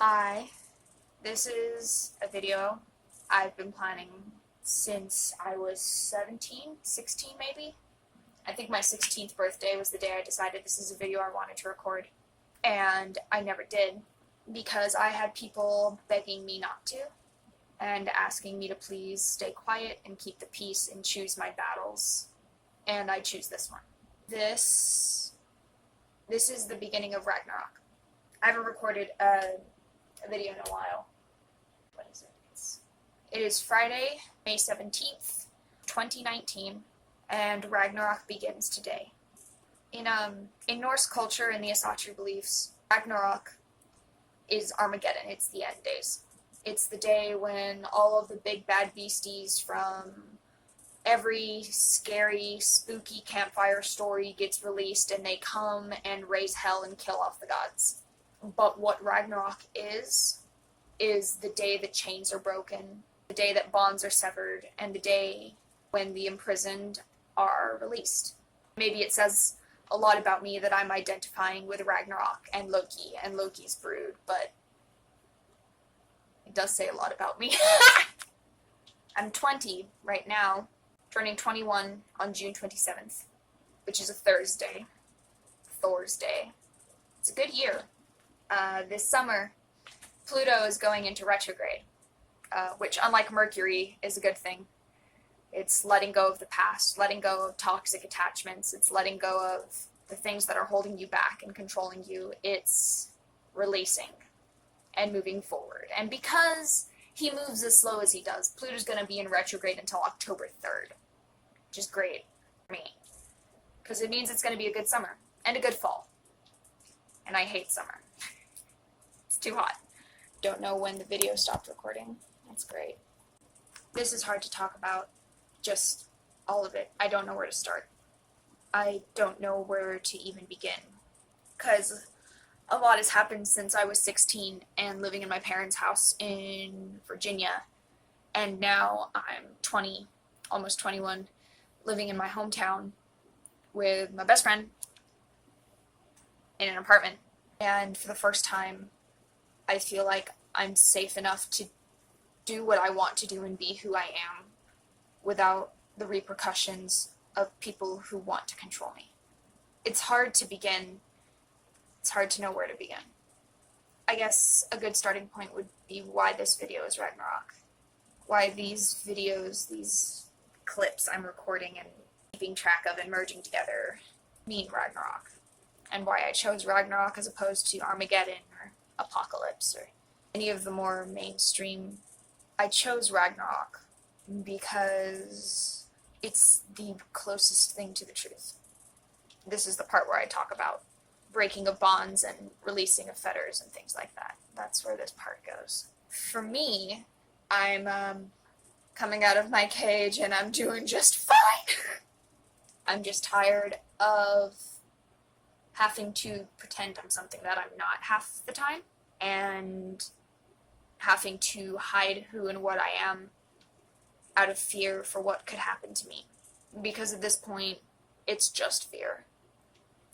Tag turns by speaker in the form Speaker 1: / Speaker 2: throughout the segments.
Speaker 1: Hi, this is a video I've been planning since I was 17, 16 maybe. I think my 16th birthday was the day I decided this is a video I wanted to record. And I never did because I had people begging me not to and asking me to please stay quiet and keep the peace and choose my battles. And I choose this one. This is the beginning of Ragnarok. I haven't recorded a video in a while. What is it? It is Friday, May 17th, 2019, and Ragnarok begins today. In Norse culture and the Asatru beliefs, Ragnarok is Armageddon. It's the end days. It's the day when all of the big bad beasties from every scary, spooky campfire story gets released and they come and raise hell and kill off the gods. But what Ragnarok is the day the chains are broken, the day that bonds are severed, and the day when the imprisoned are released. Maybe it says a lot about me that I'm identifying with Ragnarok and Loki's brood, but it does say a lot about me. I'm 20 right now, turning 21 on June 27th, which is a Thursday. Thor's Day. It's a good year. This summer, Pluto is going into retrograde, which, unlike Mercury, is a good thing. It's letting go of the past, letting go of toxic attachments, it's letting go of the things that are holding you back and controlling you. It's releasing and moving forward. And because he moves as slow as he does, Pluto's going to be in retrograde until October 3rd, which is great for me, because it means it's going to be a good summer and a good fall. And I hate summer. It's too hot. Don't know when the video stopped recording. That's great. This is hard to talk about, just all of it. I don't know where to start. I don't know where to even begin, because a lot has happened since I was 16 and living in my parents' house in Virginia, and now I'm 20, almost 21, living in my hometown with my best friend in an apartment. And for the first time, I feel like I'm safe enough to do what I want to do and be who I am without the repercussions of people who want to control me. It's hard to begin. It's hard to know where to begin. I guess a good starting point would be why this video is Ragnarok. Why these videos, these clips I'm recording and keeping track of and merging together mean Ragnarok. And why I chose Ragnarok as opposed to Armageddon or Apocalypse or any of the more mainstream. I chose Ragnarok because it's the closest thing to the truth. This is the part where I talk about breaking of bonds and releasing of fetters and things like that. That's where this part goes. For me, I'm coming out of my cage and I'm doing just fine. I'm just tired of having to pretend I'm something that I'm not half the time, and having to hide who and what I am out of fear for what could happen to me. Because at this point, it's just fear.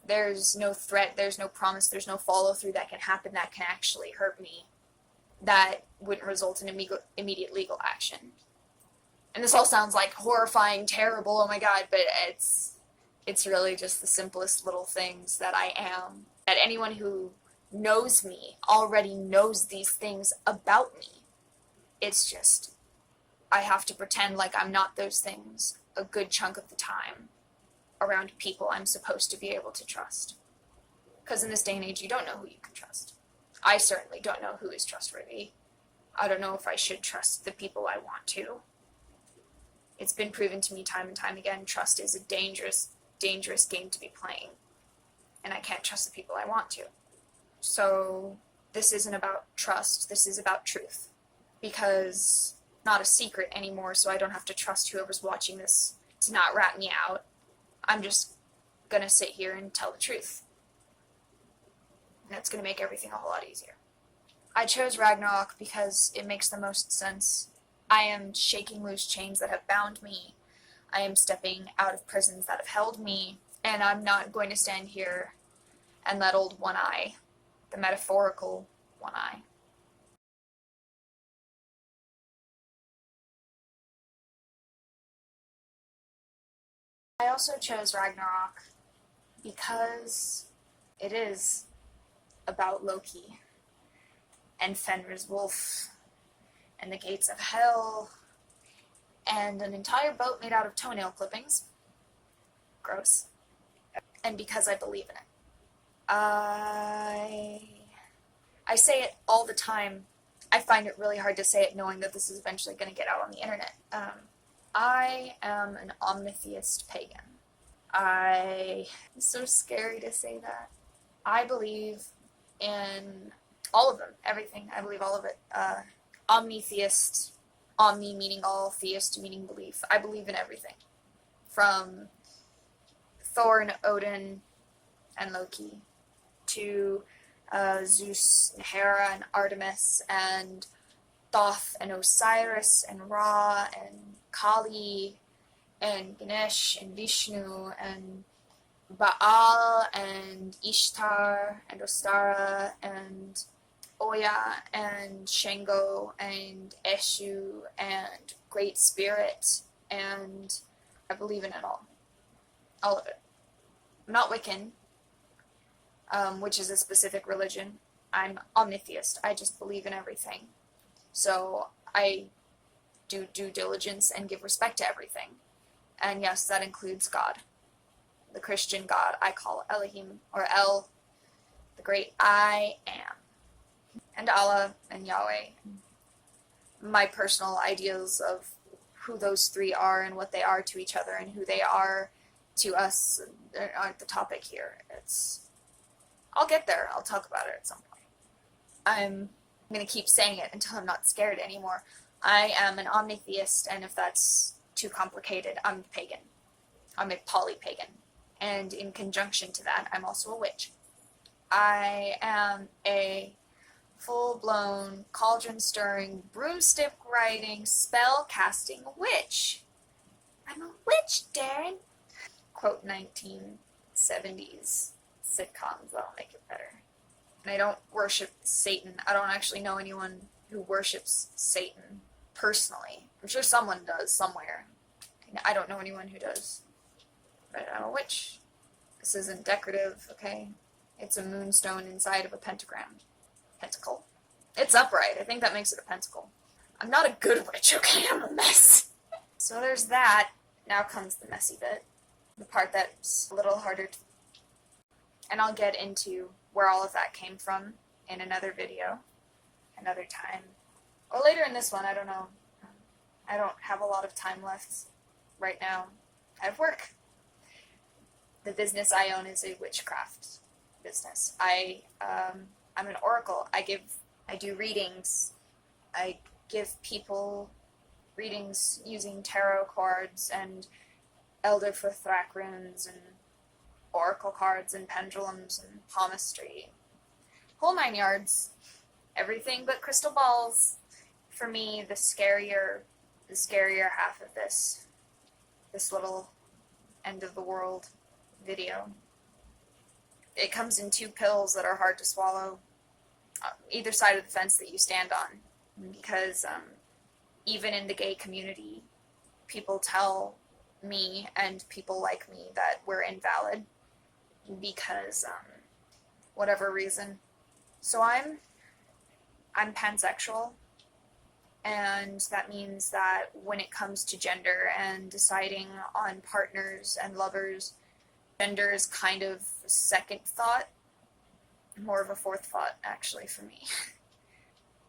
Speaker 1: There's no threat, there's no promise, there's no follow-through that can happen that can actually hurt me, that wouldn't result in immediate legal action. And this all sounds like horrifying, terrible, oh my god, but it's really just the simplest little things that I am. That anyone who knows me already knows these things about me. It's just, I have to pretend like I'm not those things a good chunk of the time around people I'm supposed to be able to trust. Because in this day and age, you don't know who you can trust. I certainly don't know who is trustworthy. I don't know if I should trust the people I want to. It's been proven to me time and time again, trust is a dangerous game to be playing. And I can't trust the people I want to. So this isn't about trust, this is about truth. Because it's not a secret anymore, so I don't have to trust whoever's watching this to not rat me out. I'm just gonna sit here and tell the truth. And that's gonna make everything a whole lot easier. I chose Ragnarok because it makes the most sense. I am shaking loose chains that have bound me. I am stepping out of prisons that have held me, and I'm not going to stand here and let old One Eye, the metaphorical One Eye, I also chose Ragnarok because it is about Loki and Fenrir's wolf and the gates of hell and an entire boat made out of toenail clippings. Gross. And because I believe in it. I say it all the time. I find it really hard to say it knowing that this is eventually going to get out on the internet. I am an omnitheist pagan. It's so scary to say that. I believe in all of them, everything. I believe all of it. Omnitheist, omni meaning all, theist meaning belief. I believe in everything. From Thor and Odin and Loki to Zeus and Hera and Artemis and Thoth and Osiris and Ra and Kali and Ganesh and Vishnu and Baal and Ishtar and Ostara and Oya and Shango and Eshu and Great Spirit, and I believe in it all. All of it. I'm not Wiccan, which is a specific religion. I'm omnitheist. I just believe in everything. So I do due diligence and give respect to everything. And yes, that includes God. The Christian God I call Elohim, or El, the great I am. And Allah and Yahweh. My personal ideas of who those three are and what they are to each other and who they are to us aren't the topic here. I'll get there. I'll talk about it at some point. I'm going to keep saying it until I'm not scared anymore. I am an omnitheist, and if that's too complicated, I'm pagan. I'm a polypagan. And in conjunction to that, I'm also a witch. I am a full-blown, cauldron-stirring, broomstick-riding, spell-casting witch. I'm a witch, Darren. Quote 1970s sitcoms, that'll make it better. And I don't worship Satan. I don't actually know anyone who worships Satan personally. I'm sure someone does somewhere. I don't know anyone who does. But I'm a witch. This isn't decorative, okay? It's a moonstone inside of a pentagram. Pentacle. It's upright. I think that makes it a pentacle. I'm not a good witch, okay? I'm a mess. So there's that. Now comes the messy bit. The part that's a little harder to... And I'll get into where all of that came from in another video, another time. Or later in this one, I don't know. I don't have a lot of time left right now. I have work. The business I own is a witchcraft business. I'm an oracle. I do readings. I give people readings using tarot cards and Elder Thrak runes and oracle cards and pendulums and palmistry. Whole 9 yards. Everything but crystal balls. For me, the scarier half of this little end of the world video. It comes in 2 pills that are hard to swallow, either side of the fence that you stand on, because even in the gay community, people tell me and people like me that we're invalid because whatever reason. So I'm pansexual, and that means that when it comes to gender and deciding on partners and lovers, gender is kind of a second thought, more of a fourth thought actually for me.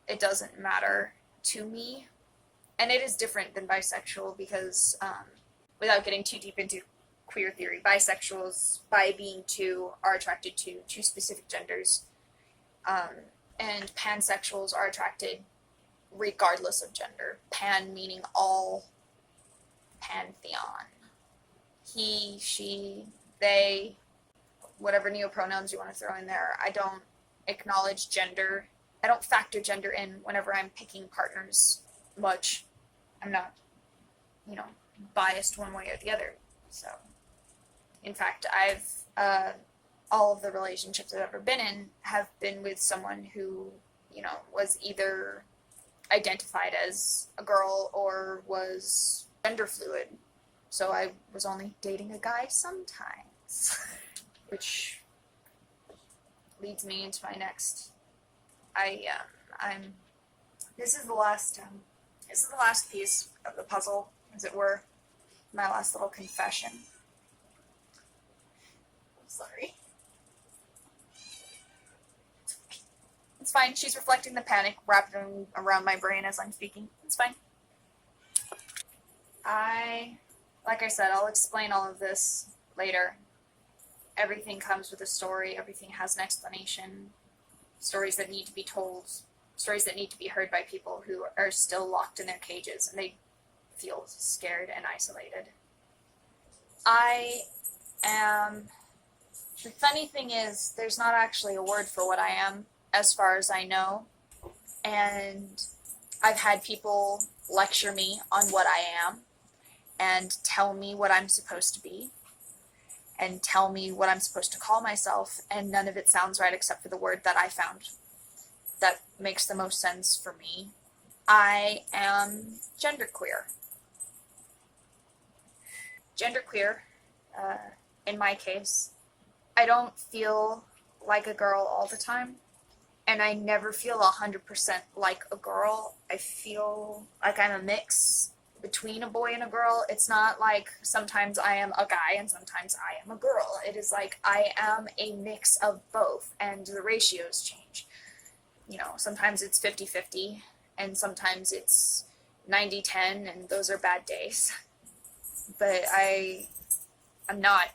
Speaker 1: It doesn't matter to me, and it is different than bisexual because without getting too deep into queer theory, bisexuals, by being two, are attracted to 2 specific genders, and pansexuals are attracted regardless of gender. Pan meaning all, pantheon. He, she, they, whatever neopronouns you want to throw in there. I don't acknowledge gender. I don't factor gender in whenever I'm picking partners much. I'm not, biased one way or the other. So, in fact, all of the relationships I've ever been in have been with someone who, was either identified as a girl or was gender fluid. So I was only dating a guy sometimes. Which leads me into my next. I'm. This is the last. This is the last piece of the puzzle, as it were. My last little confession. I'm sorry. It's fine. She's reflecting the panic wrapping around my brain as I'm speaking. It's fine. Like I said, I'll explain all of this later. Everything comes with a story. Everything has an explanation. Stories that need to be told. Stories that need to be heard by people who are still locked in their cages and they feel scared and isolated. I am... The funny thing is, there's not actually a word for what I am, as far as I know. And I've had people lecture me on what I am and tell me what I'm supposed to be and tell me what I'm supposed to call myself, and none of it sounds right except for the word that I found that makes the most sense for me. I am genderqueer. Genderqueer, in my case, I don't feel like a girl all the time, and I never feel 100% like a girl. I feel like I'm a mix between a boy and a girl. It's not like sometimes I am a guy and sometimes I am a girl. It is like I am a mix of both, and the ratios change. You know, sometimes it's 50-50, and sometimes it's 90-10, and those are bad days. But I'm not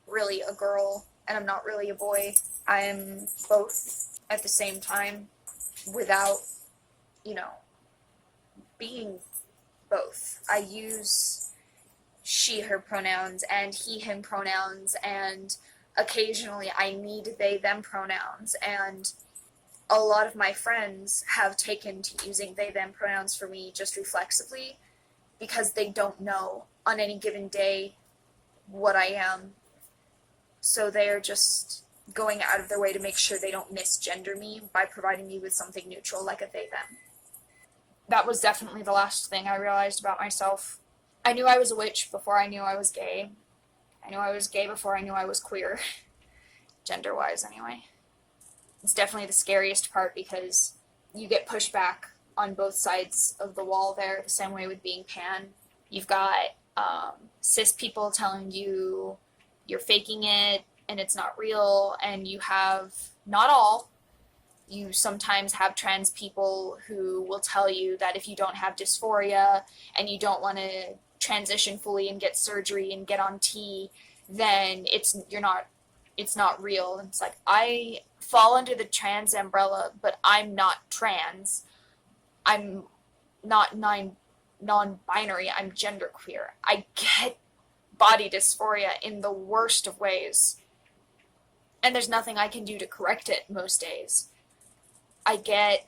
Speaker 1: really a girl, and I'm not really a boy. I am both at the same time without, you know, being both. I use she, her pronouns and he, him pronouns, and occasionally I need they, them pronouns, and a lot of my friends have taken to using they, them pronouns for me just reflexively because they don't know on any given day what I am. So they're just going out of their way to make sure they don't misgender me by providing me with something neutral like a they, them. That was definitely the last thing I realized about myself. I knew I was a witch before I knew I was gay. I knew I was gay before I knew I was queer. Gender-wise, anyway. It's definitely the scariest part because you get pushed back on both sides of the wall there, the same way with being pan. You've got cis people telling you you're faking it and it's not real, and you have, not all, you sometimes have trans people who will tell you that if you don't have dysphoria and you don't want to transition fully and get surgery and get on T, then it's not real. And it's like, I fall under the trans umbrella, but I'm not trans. I'm not non-binary. I'm genderqueer. I get body dysphoria in the worst of ways, and there's nothing I can do to correct it most days. I get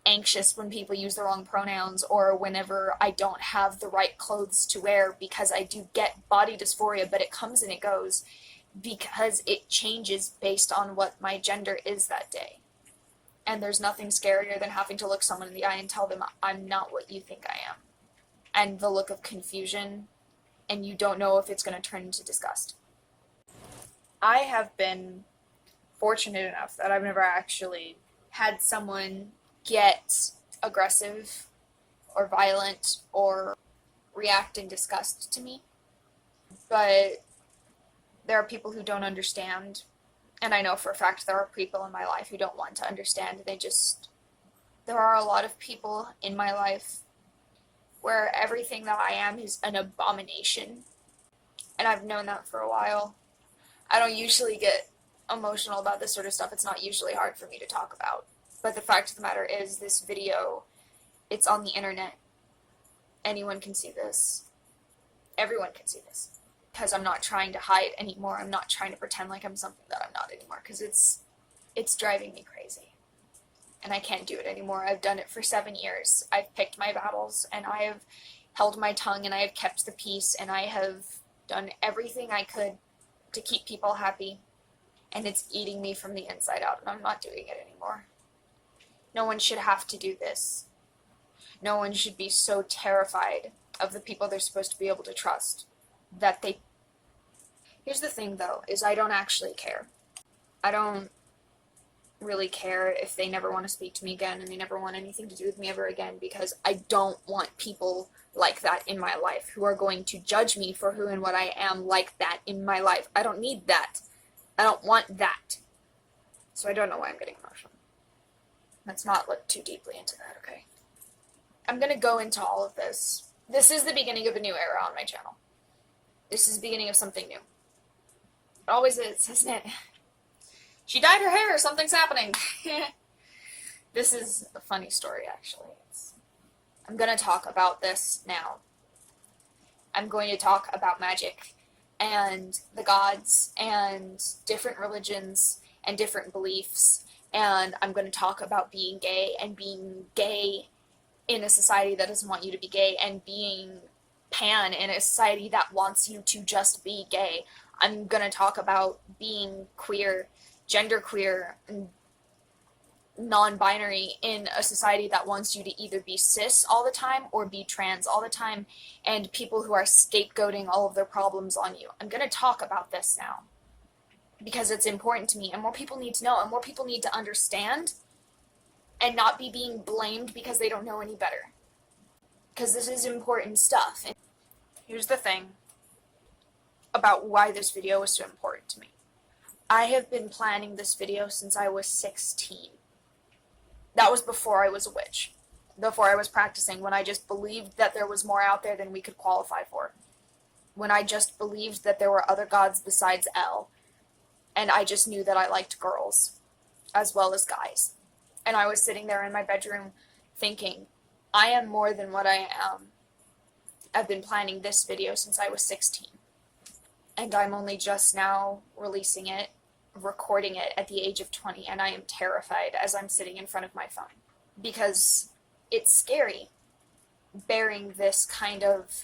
Speaker 1: anxious when people use the wrong pronouns or whenever I don't have the right clothes to wear, because I do get body dysphoria, but it comes and it goes because it changes based on what my gender is that day. And there's nothing scarier than having to look someone in the eye and tell them, I'm not what you think I am. And the look of confusion, and you don't know if it's going to turn into disgust. I have been fortunate enough that I've never actually had someone get aggressive or violent or react in disgust to me. But there are people who don't understand, and I know for a fact there are people in my life who don't want to understand. There are a lot of people in my life where everything that I am is an abomination, and I've known that for a while. I don't usually get emotional about this sort of stuff. It's not usually hard for me to talk about. But the fact of the matter is, this video, it's on the internet. Anyone can see this. Everyone can see this. Because I'm not trying to hide anymore. I'm not trying to pretend like I'm something that I'm not anymore. Because it's driving me crazy. And I can't do it anymore. I've done it for 7 years. I've picked my battles, and I have held my tongue, and I have kept the peace, and I have done everything I could to keep people happy. And it's eating me from the inside out, and I'm not doing it anymore. No one should have to do this. No one should be so terrified of the people they're supposed to be able to trust. That they... Here's the thing, though, is I don't actually care. I don't really care if they never want to speak to me again and they never want anything to do with me ever again, because I don't want people like that in my life who are going to judge me for who and what I am like that in my life. I don't need that. I don't want that. So I don't know why I'm getting emotional. Let's not look too deeply into that, okay? I'm gonna go into all of this. This is the beginning of a new era on my channel. This is the beginning of something new. It always is, isn't it? She dyed her hair, something's happening. This is a funny story, actually. I'm gonna talk about this now. I'm going to talk about magic and the gods and different religions and different beliefs, and I'm going to talk about being gay and being gay in a society that doesn't want you to be gay, and being pan in a society that wants you to just be gay. I'm going to talk about being queer, genderqueer, and non-binary in a society that wants you to either be cis all the time or be trans all the time, and people who are scapegoating all of their problems on you. I'm going to talk about this now because it's important to me, and more people need to know, and more people need to understand and not be being blamed because they don't know any better. Because this is important stuff. And here's the thing about why this video was so important to me. I have been planning this video since I was 16. That was before I was a witch. Before I was practicing, when I just believed that there was more out there than we could qualify for. When I just believed that there were other gods besides El. And I just knew that I liked girls, as well as guys. And I was sitting there in my bedroom thinking, I am more than what I am. I've been planning this video since I was 16. And I'm only just now releasing it, recording it at the age of 20, and I am terrified as I'm sitting in front of my phone. Because it's scary bearing this kind of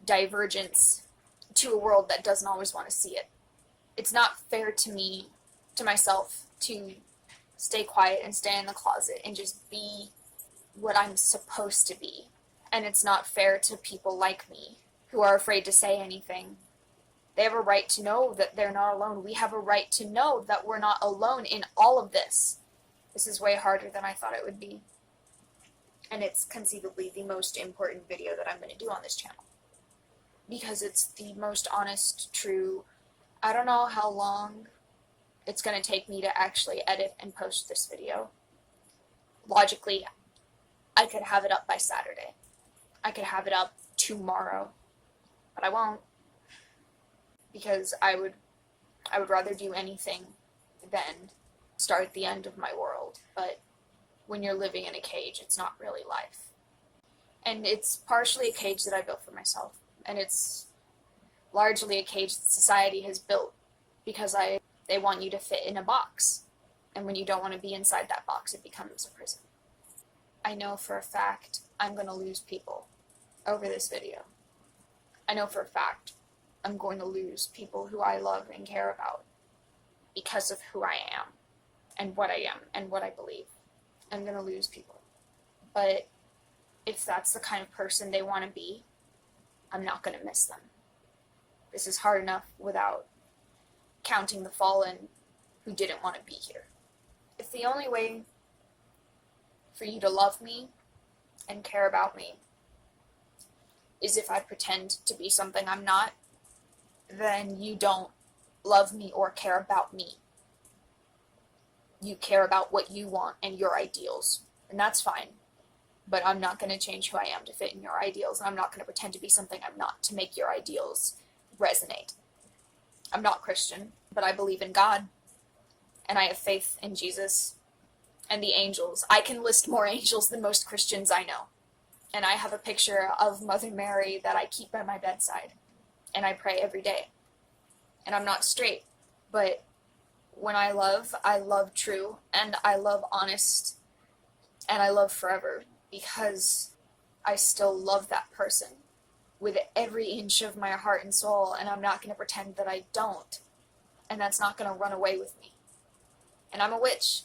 Speaker 1: divergence to a world that doesn't always want to see it. It's not fair to me, to myself, to stay quiet and stay in the closet and just be what I'm supposed to be. And it's not fair to people like me who are afraid to say anything. They have a right to know that they're not alone. We have a right to know that we're not alone in all of this. This is way harder than I thought it would be. And it's conceivably the most important video that I'm going to do on this channel. Because it's the most honest, true... I don't know how long it's going to take me to actually edit and post this video. Logically, I could have it up by Saturday. I could have it up tomorrow. But I won't. Because I would rather do anything than start the end of my world. But when you're living in a cage, it's not really life. And it's partially a cage that I built for myself. And it's largely a cage that society has built because they want you to fit in a box. And when you don't want to be inside that box, it becomes a prison. I know for a fact I'm going to lose people over this video. I know for a fact I'm going to lose people who I love and care about because of who I am and what I am and what I believe. I'm going to lose people. But if that's the kind of person they want to be, I'm not going to miss them. This is hard enough without counting the fallen who didn't want to be here. If the only way for you to love me and care about me is if I pretend to be something I'm not, then you don't love me or care about me. You care about what you want and your ideals, and that's fine. But I'm not going to change who I am to fit in your ideals, and I'm not going to pretend to be something I'm not to make your ideals resonate. I'm not Christian, but I believe in God, and I have faith in Jesus and the angels. I can list more angels than most Christians I know. And I have a picture of Mother Mary that I keep by my bedside, and I pray every day. And I'm not straight, but when I love true, and I love honest, and I love forever, because I still love that person with every inch of my heart and soul, and I'm not going to pretend that I don't, and that's not going to run away with me. And I'm a witch,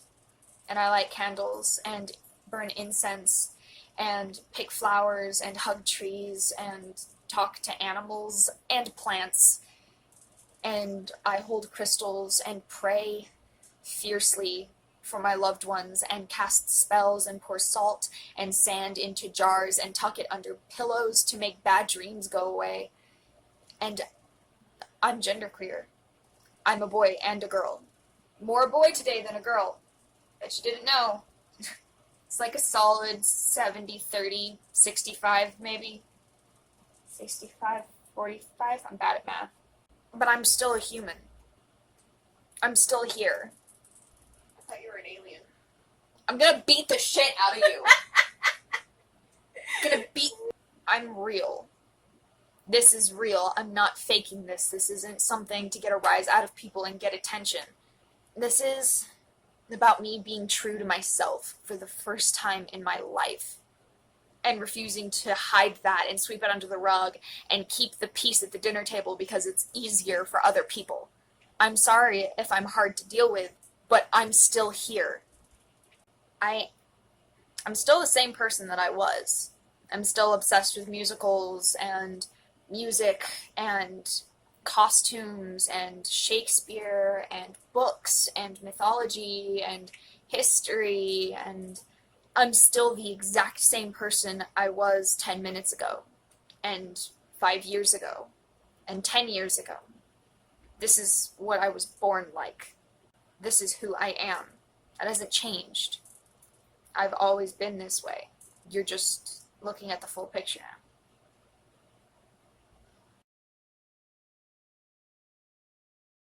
Speaker 1: and I light candles and burn incense and pick flowers and hug trees and talk to animals and plants. And I hold crystals and pray fiercely for my loved ones and cast spells and pour salt and sand into jars and tuck it under pillows to make bad dreams go away. And I'm genderqueer. I'm a boy and a girl. More a boy today than a girl. Bet you didn't know. It's like a solid 70-30, 65 maybe. 65, 45? I'm bad at math. But I'm still a human. I'm still here.
Speaker 2: I thought you were an alien.
Speaker 1: I'm gonna beat the shit out of you. I'm real. This is real. I'm not faking this. This isn't something to get a rise out of people and get attention. This is about me being true to myself for the first time in my life. And refusing to hide that and sweep it under the rug and keep the peace at the dinner table because it's easier for other people. I'm sorry if I'm hard to deal with, but I'm still here. I'm still the same person that I was. I'm still obsessed with musicals and music and costumes and Shakespeare and books and mythology and history, and I'm still the exact same person I was 10 minutes ago, and 5 years ago, and 10 years ago. This is what I was born like. This is who I am. That hasn't changed. I've always been this way. You're just looking at the full picture now.